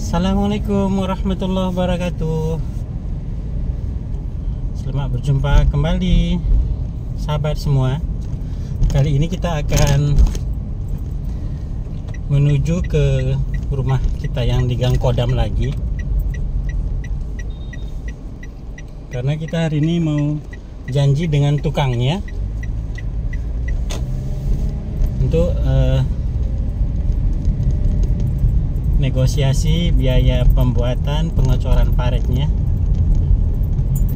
Assalamualaikum warahmatullahi wabarakatuh. Selamat berjumpa kembali sahabat semua. Kali ini kita akan menuju ke rumah kita yang di Gang Kodam lagi, karena kita hari ini mau janji dengan tukangnya untuk negosiasi biaya pembuatan pengecoran paretnya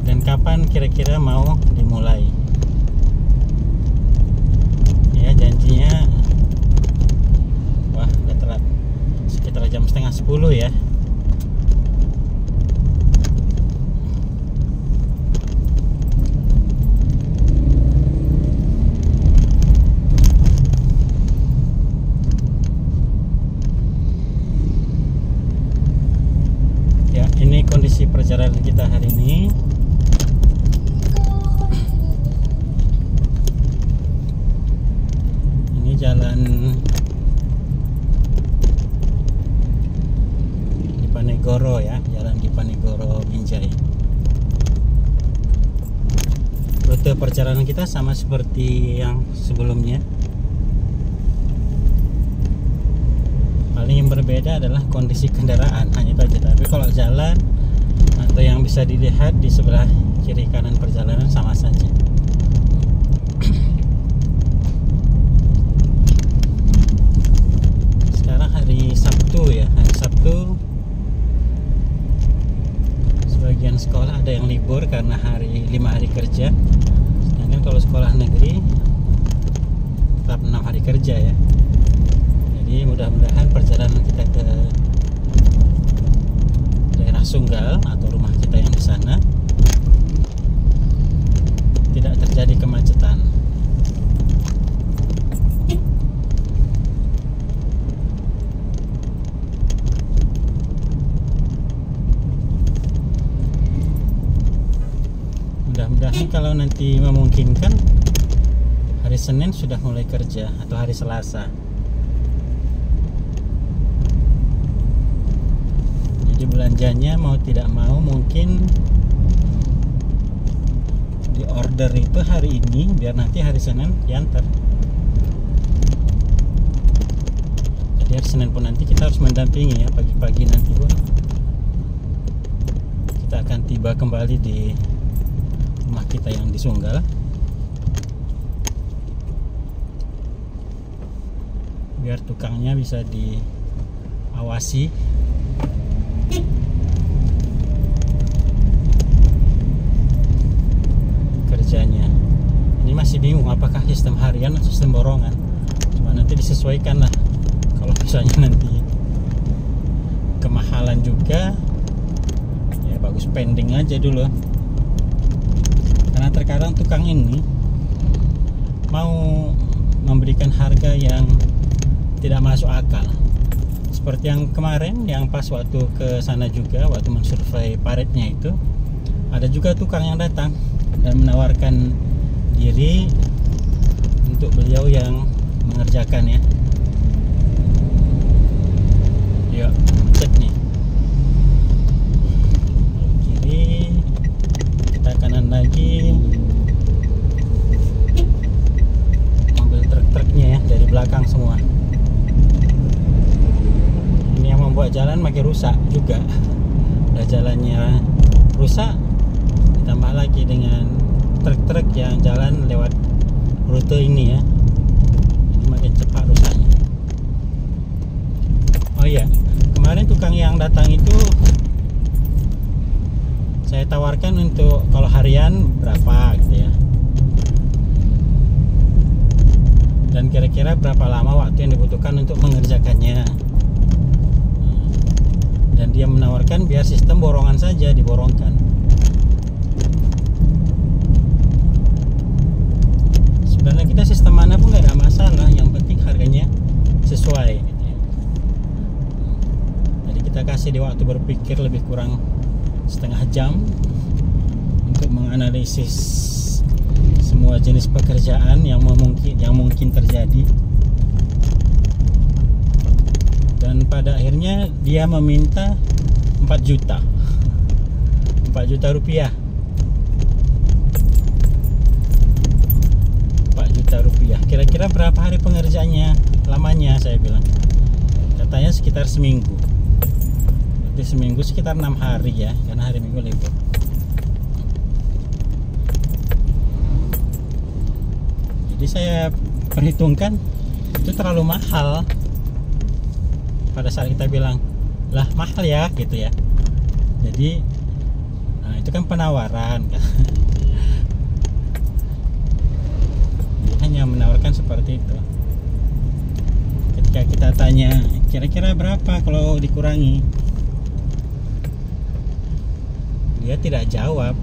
dan kapan kira-kira mau dimulai. Ya, janjinya wah udah telat, sekitar jam 9:30 ya. Ini kondisi perjalanan kita hari ini. Ini jalan Dipanegoro ya, jalan Dipanegoro Binjai. Rute perjalanan kita sama seperti yang sebelumnya. Paling yang berbeda adalah kondisi kendaraan, hanya itu aja. Tapi kalau jalan atau yang bisa dilihat di sebelah kiri kanan perjalanan sama saja. Sekarang hari Sabtu ya, hari Sabtu. Sebagian sekolah ada yang libur karena 5 hari kerja. Sedangkan kalau sekolah negeri tetap 6 hari kerja ya. Jadi mudah-mudahan perjalanan kita ke daerah Sunggal atau rumah kita yang di sana tidak terjadi kemacetan. Mudah-mudahan kalau nanti memungkinkan hari Senin sudah mulai kerja atau hari Selasa. Belanjanya mau tidak mau mungkin di order itu hari ini biar nanti hari Senin diantar. Jadi hari Senin pun nanti kita harus mendampingi ya, pagi-pagi nanti pun kita akan tiba kembali di rumah kita yang di Sunggal. Biar tukangnya bisa diawasi kerjanya. Ini masih bingung apakah sistem harian atau sistem borongan. Cuma nanti disesuaikan lah. Kalau misalnya nanti kemahalan juga, ya bagus pending aja dulu. Karena terkadang tukang ini mau memberikan harga yang tidak masuk akal. Seperti yang kemarin, yang pas waktu ke sana juga, waktu mensurvei paretnya itu, ada juga tukang yang datang dan menawarkan diri untuk beliau yang mengerjakan ya. Yuk, cek nih. Kiri, kita kanan lagi. Mobil truk-truknya ya, dari belakang semua. Membuat jalan makin rusak juga. Udah jalannya rusak, ditambah lagi dengan truk-truk yang jalan lewat rute ini ya, ini makin cepat rusaknya. Oh iya, kemarin tukang yang datang itu saya tawarkan untuk kalau harian berapa gitu ya, dan kira-kira berapa lama waktu yang dibutuhkan untuk mengerjakannya. Dan dia menawarkan biar sistem borongan saja diborongkan. Sebenarnya kita sistem mana pun nggak ada masalah, yang penting harganya sesuai gitu ya. Jadi kita kasih dia waktu berpikir lebih kurang setengah jam untuk menganalisis semua jenis pekerjaan yang mungkin terjadi. Dan pada akhirnya dia meminta 4 juta rupiah. 4 juta rupiah. Kira-kira berapa hari pengerjaannya lamanya, saya bilang. Katanya sekitar seminggu. Berarti seminggu sekitar 6 hari ya, karena hari Minggu libur. Jadi saya perhitungkan itu terlalu mahal. Pada saat kita bilang, lah mahal ya gitu ya. Jadi nah, itu kan penawaran kan. Dia hanya menawarkan seperti itu. Ketika kita tanya kira-kira berapa kalau dikurangi, dia tidak jawab.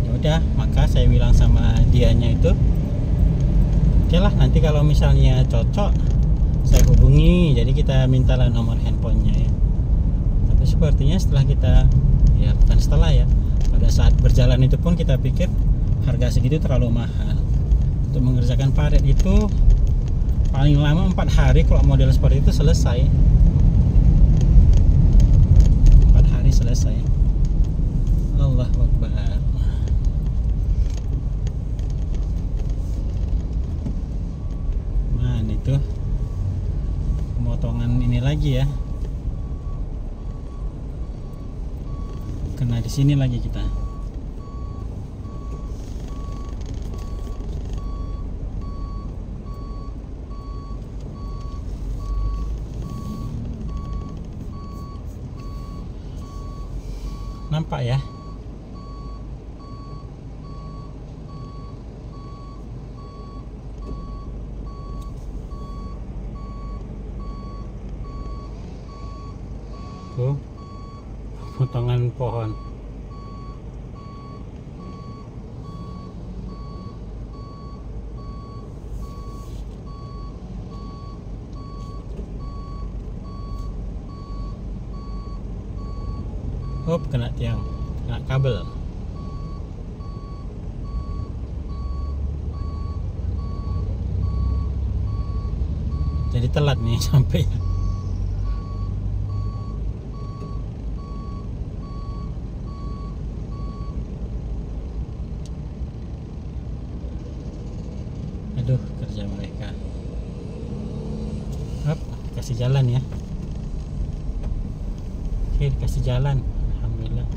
Ya udah, maka saya bilang sama dianya itu, oke lah, nanti kalau misalnya cocok saya hubungi, jadi kita mintalah nomor handphonenya ya. Tapi sepertinya setelah kita, ya bukan setelah ya, pada saat berjalan itu pun kita pikir harga segitu terlalu mahal. Untuk mengerjakan paret itu paling lama 4 hari kalau model seperti itu selesai. 4 hari selesai. Allahu Akbar. Itu pemotongan ini lagi ya, kena di sini lagi kita. Nampak ya? Tuh, potongan pohon. Hop, kena tiang, kena kabel. Jadi telat nih sampai. Aduh, kerja mereka. Hop, kasih jalan ya. Oke, dikasih jalan. Alhamdulillah.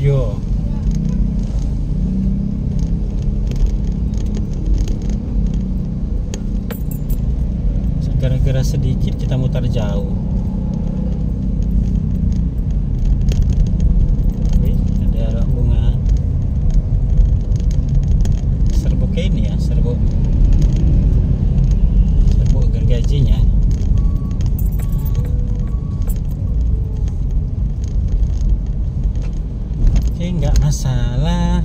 Yo. Gara-gara sedikit kita mutar jauh. Wih, ada bunga serbuk ini ya, serbuk gergajinya. Oke, nggak masalah.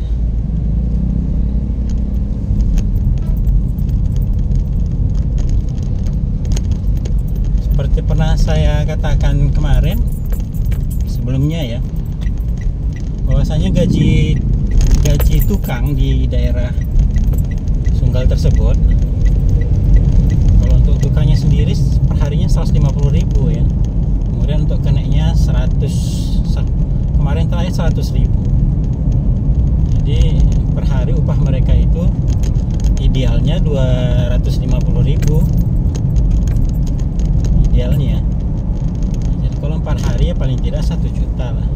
Seperti pernah saya katakan kemarin sebelumnya ya, bahwasanya gaji tukang di daerah Sunggal tersebut, kalau untuk tukangnya sendiri perharinya 150.000 ya. Kemudian untuk keneknya 100, kemarin terakhir 100.000. Jadi per hari upah mereka itu idealnya 250.000 idealnya. Jadi kalau 4 hari ya paling tidak 1 juta lah.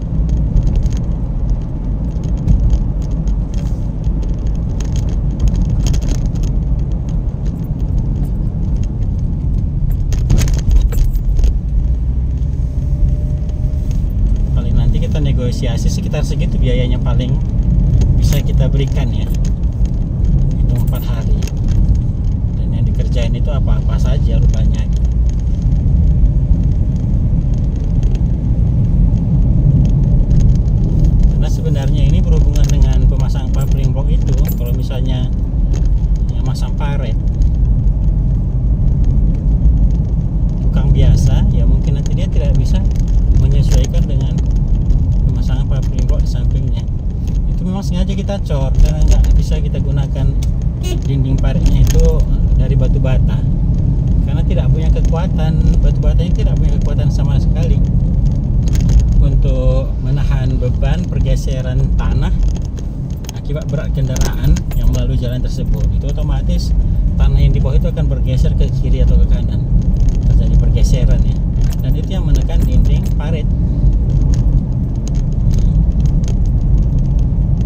Paling nanti kita negosiasi sekitar segitu biayanya paling bisa kita berikan ya. Itu 4 hari. Dan yang dikerjain itu apa-apa saja rupanya gitu. Sebenarnya ini berhubungan dengan pemasang paving block itu. Kalau misalnya yang masang paret itu memang sengaja kita cor karena nggak bisa kita gunakan dinding paritnya itu dari batu bata, karena tidak punya kekuatan. Batu bata ini tidak punya kekuatan sama sekali untuk menahan beban pergeseran tanah akibat berat kendaraan yang melalui jalan tersebut. Itu otomatis tanah yang di bawah itu akan bergeser ke kiri atau ke kanan, terjadi pergeseran ya, dan itu yang menekan dinding parit.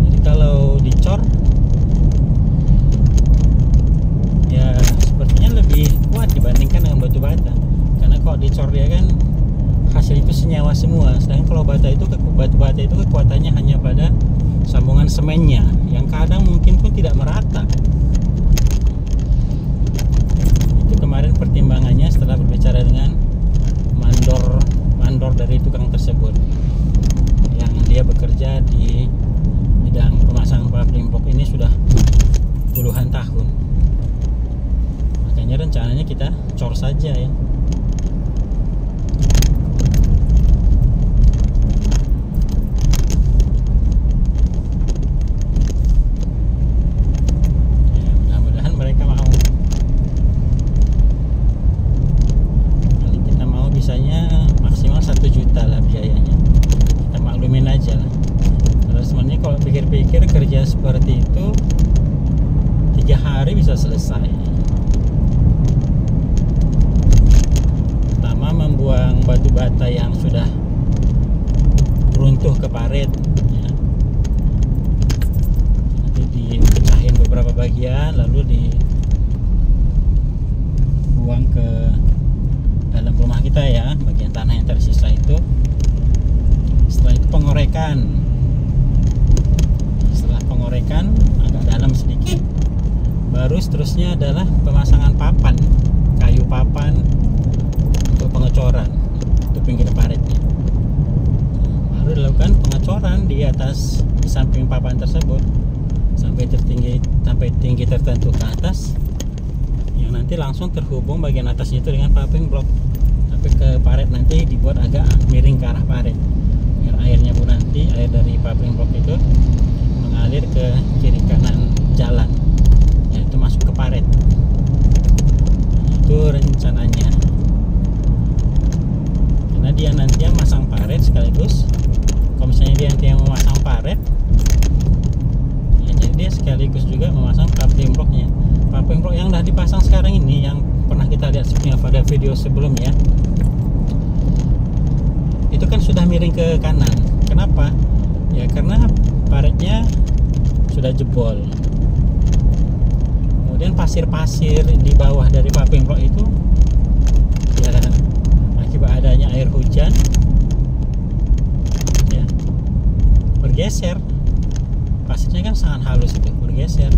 Jadi kalau dicor ya sepertinya lebih kuat dibandingkan dengan batu bata, karena kalau dicor dia kan hasil itu senyawa semua. Sedangkan kalau batu bata itu kekuatannya hanya pada sambungan semennya yang kadang mungkin pun tidak merata. Itu kemarin pertimbangannya setelah berbicara dengan mandor dari tukang tersebut yang dia bekerja di bidang pemasangan paving block ini sudah puluhan tahun. Makanya rencananya kita cor saja ya. Maksimal 1 juta lah biayanya, kita maklumin aja lah. Kalau sebenarnya kalau pikir-pikir kerja seperti itu 3 hari bisa selesai. Pertama membuang batu bata yang sudah runtuh ke parit ya. Nanti dipecahin beberapa bagian lalu dibuang ke dalam rumah kita ya, bagian tanah yang tersisa itu. Setelah itu pengorekan. Setelah pengorekan agak dalam sedikit, baru seterusnya adalah pemasangan papan, kayu papan untuk pengecoran untuk pinggir paritnya. Baru dilakukan pengecoran di atas, di samping papan tersebut sampai tinggi tertentu ke atas, yang nanti langsung terhubung bagian atasnya itu dengan paving block. Tapi ke parit nanti dibuat agak miring ke arah parit, biar airnya pun nanti air dari paving block itu mengalir ke kiri kanan jalan, yaitu masuk ke parit. Itu rencananya, karena dia nanti yang masang parit sekaligus. Kalau misalnya dia nanti yang memasang parit ya, jadi dia sekaligus juga memasang paving blocknya. Paving block yang udah dipasang sekarang ini, yang pernah kita lihat sebelumnya pada video sebelumnya, itu kan sudah miring ke kanan. Kenapa? Ya karena paritnya sudah jebol. Kemudian pasir-pasir di bawah dari paving block itu ya akibat adanya air hujan ya bergeser. Pasirnya kan sangat halus itu, bergeser.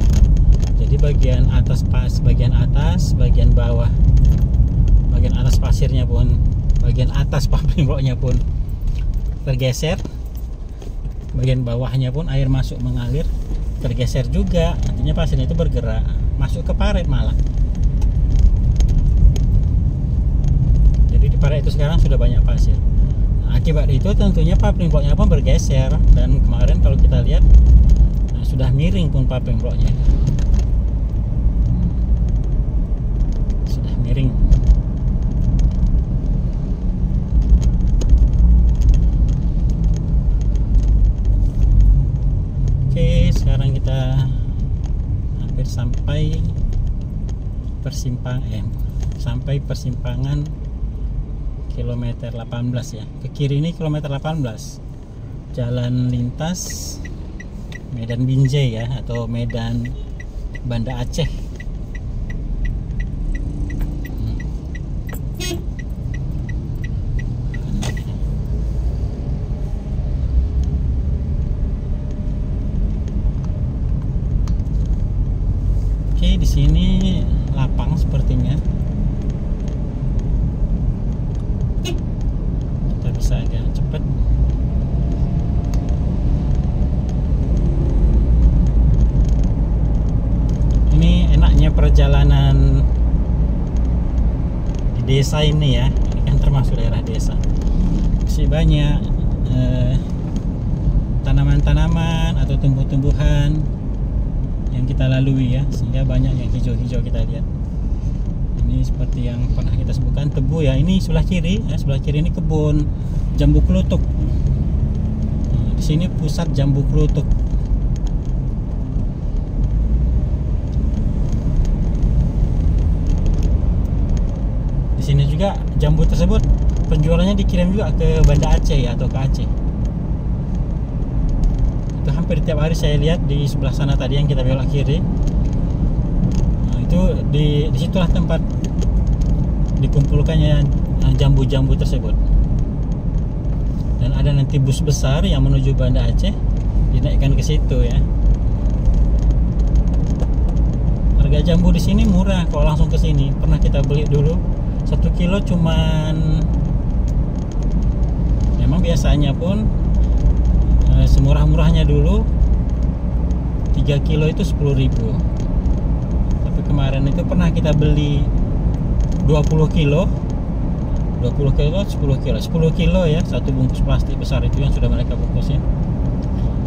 Jadi bagian atas bagian bawah, bagian atas pasirnya pun, bagian atas paving blocknya pun tergeser, bagian bawahnya pun air masuk mengalir tergeser juga. Artinya pasirnya itu bergerak masuk ke parit malah. Jadi di parit itu sekarang sudah banyak pasir. Nah, akibat itu tentunya paving blocknya pun bergeser, dan kemarin kalau kita lihat sudah miring pun paving blocknya, sudah miring. Oke, sekarang kita hampir sampai persimpangan kilometer 18 ya. Ke kiri ini kilometer 18, jalan lintas Medan Binjai ya, atau Medan Banda Aceh. Oke, di sini lapang sepertinya. Kita bisa agak cepat. Ini enaknya perjalanan di desa ini ya. Ini kan termasuk daerah desa. Masih banyak tanaman-tanaman atau tumbuh-tumbuhan yang kita lalui ya, sehingga banyak yang hijau-hijau kita lihat. Ini seperti yang pernah kita sebutkan tebu ya. Ini sebelah kiri ya, sebelah kiri ini kebun jambu klutuk. Nah, di sini pusat jambu klutuk. Di sini juga jambu tersebut penjualannya dikirim juga ke Banda Aceh atau ke Aceh. Itu hampir tiap hari saya lihat di sebelah sana tadi yang kita belok kiri. Nah, itu disitulah tempat dikumpulkannya jambu-jambu tersebut. Dan ada nanti bus besar yang menuju Banda Aceh, dinaikkan ke situ ya. Harga jambu di sini murah kalau langsung ke sini. Pernah kita beli dulu 1 kilo cuman, memang biasanya pun semurah-murahnya dulu 3 kilo itu 10.000. Tapi kemarin itu pernah kita beli 20 kilo 10 kilo ya, satu bungkus plastik besar itu yang sudah mereka bungkusin.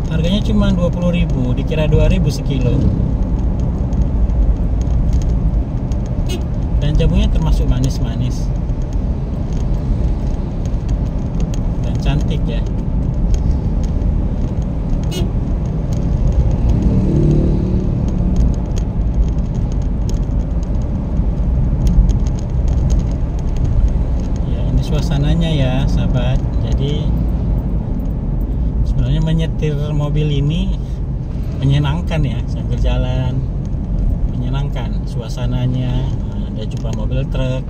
Harganya cuma 20.000, dikira 2.000 sekilo. Dan jambunya termasuk manis-manis dan cantik ya. Suasananya ya sahabat. Jadi sebenarnya menyetir mobil ini menyenangkan ya, sambil jalan menyenangkan suasananya. Ada jumpa mobil truk,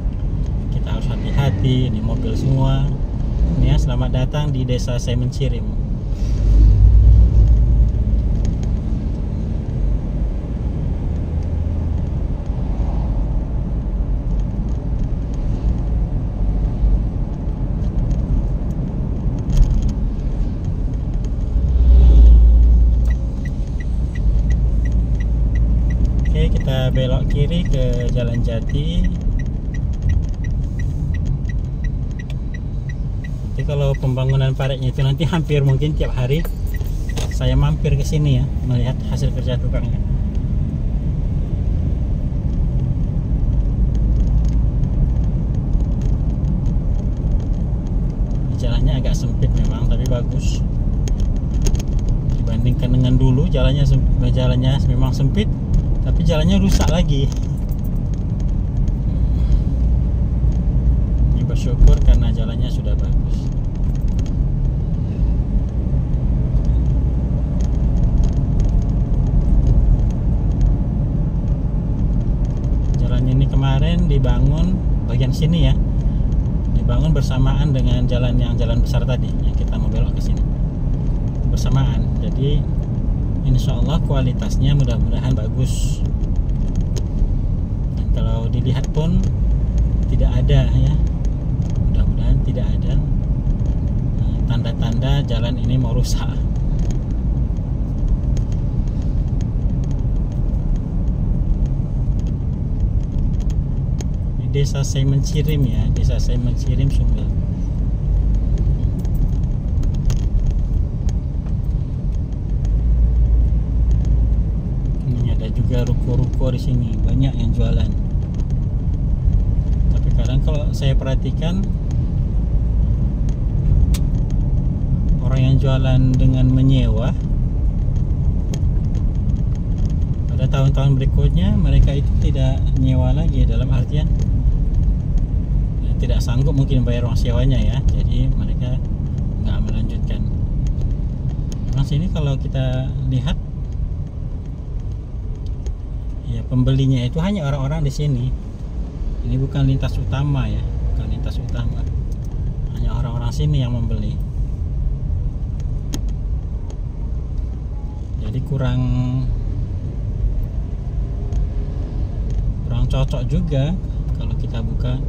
kita harus hati-hati, ini mobil semua ini ya. Selamat datang di Desa Semencirim. Kita belok kiri ke Jalan Jati. Jadi kalau pembangunan paretnya itu nanti hampir mungkin tiap hari saya mampir ke sini ya, melihat hasil kerja tukangnya. Jalannya agak sempit memang, tapi bagus dibandingkan dengan dulu. Jalannya memang sempit, tapi jalannya rusak lagi. Ini bersyukur karena jalannya sudah bagus. Jalan ini kemarin dibangun bagian sini ya, dibangun bersamaan dengan jalan besar tadi yang kita mau belok ke sini, bersamaan. Jadi insya Allah kualitasnya mudah-mudahan bagus. Dan kalau dilihat pun tidak ada ya, mudah-mudahan tidak ada tanda-tanda jalan ini mau rusak. Di Desa Semencirim ya, Desa Semencirim Sumber. Juga ruko-ruko di sini banyak yang jualan. Tapi kadang kalau saya perhatikan orang yang jualan dengan menyewa, pada tahun-tahun berikutnya mereka itu tidak nyewa lagi, dalam artian ya, tidak sanggup mungkin bayar uang sewanya ya, jadi mereka nggak melanjutkan. Memang sini kalau kita lihat ya, pembelinya itu hanya orang-orang di sini. Ini bukan lintas utama ya, bukan lintas utama. Hanya orang-orang sini yang membeli. Jadi kurang cocok juga kalau kita buka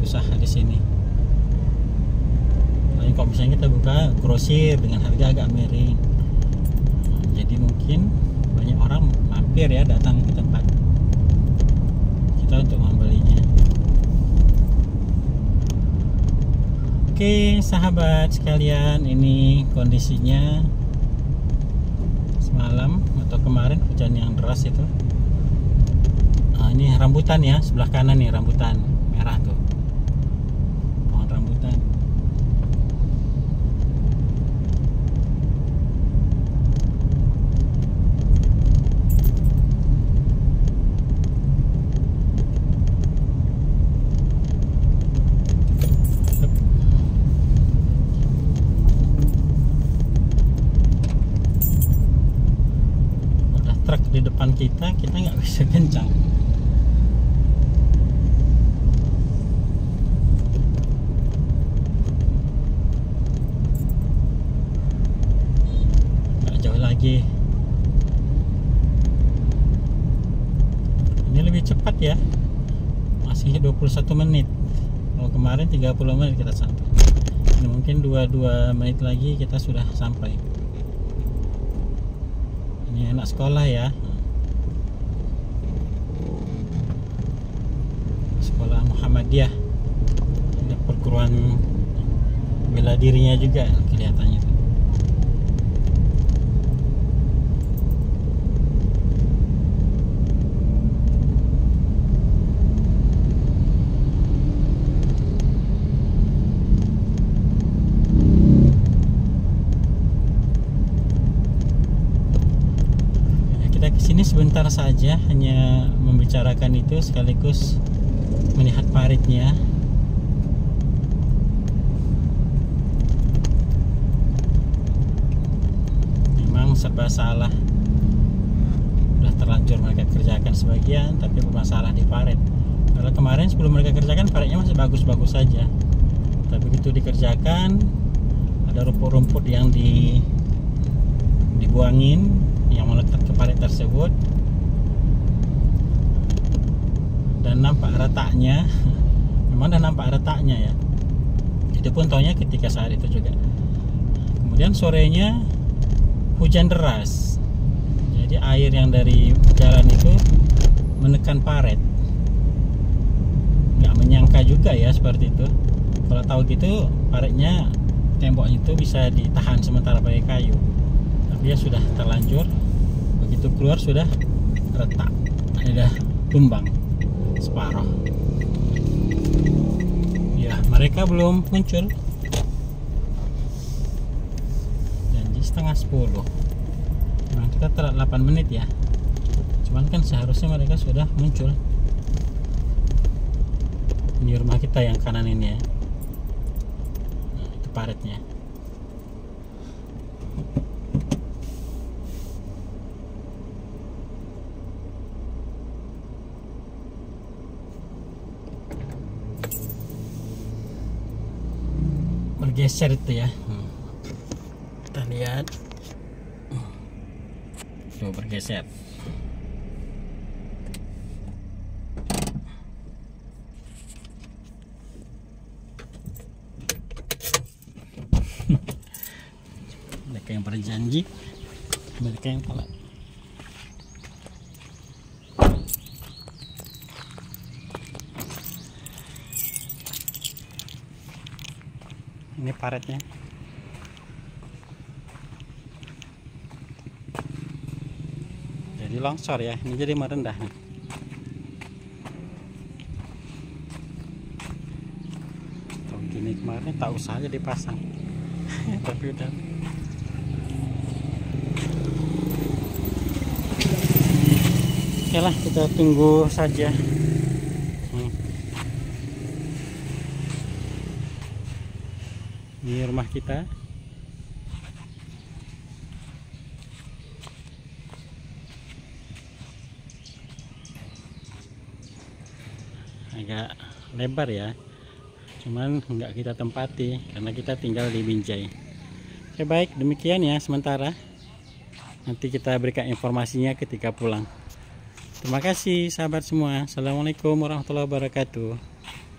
usaha di sini. Lain kalau misalnya kita buka grosir dengan harga agak miring, jadi mungkin banyak orang mampir ya datang ke tempat kita untuk membelinya. Oke sahabat sekalian, ini kondisinya malam atau kemarin hujan yang deras itu. Nah, ini rambutan ya, sebelah kanan nih rambutan merah tuh, pohon rambutan. Udah truk di depan kita nggak bisa kencang. Lagi ini lebih cepat ya, masih 21 menit. Kalau kemarin 30 menit kita sampai. Ini mungkin 22 menit lagi kita sudah sampai. Ini anak sekolah ya, sekolah Muhammadiyah. Ada perguruan bela dirinya juga kelihatannya tuh. Kesini sebentar saja, hanya membicarakan itu sekaligus melihat paritnya. Memang serba salah, udah terlanjur mereka kerjakan sebagian, tapi bermasalah di parit. Karena kemarin sebelum mereka kerjakan paritnya masih bagus-bagus saja, tapi begitu dikerjakan ada rumput-rumput yang dibuangin yang melekat ke parit tersebut, dan nampak retaknya. Memang dah nampak retaknya ya, itu pun taunya ketika saat itu juga. Kemudian sorenya hujan deras, jadi air yang dari jalan itu menekan parit. Nggak menyangka juga ya seperti itu. Kalau tahu gitu paritnya, temboknya itu bisa ditahan sementara pakai kayu, tapi ya sudah terlanjur. Begitu keluar sudah retak, sudah tumbang separuh. Ya, mereka belum muncul. Janji setengah 10. Nah, kita telat 8 menit ya. Cuman kan seharusnya mereka sudah muncul. Ini rumah kita yang kanan ini ya. Nah, itu paritnya. Bergeser itu ya, kita lihat tuh bergeser. Mereka yang berjanji, mereka yang telat. Ini paritnya. Jadi longsor ya, ini jadi merendah nih. Tuh gini kemarin tak usah aja dipasang. Tapi udah. Oke lah, kita tunggu saja. Ini rumah kita. Agak lebar ya, cuman nggak kita tempati karena kita tinggal di Binjai. Oke, baik, demikian ya sementara. Nanti kita berikan informasinya ketika pulang. Terima kasih sahabat semua. Assalamualaikum warahmatullahi wabarakatuh.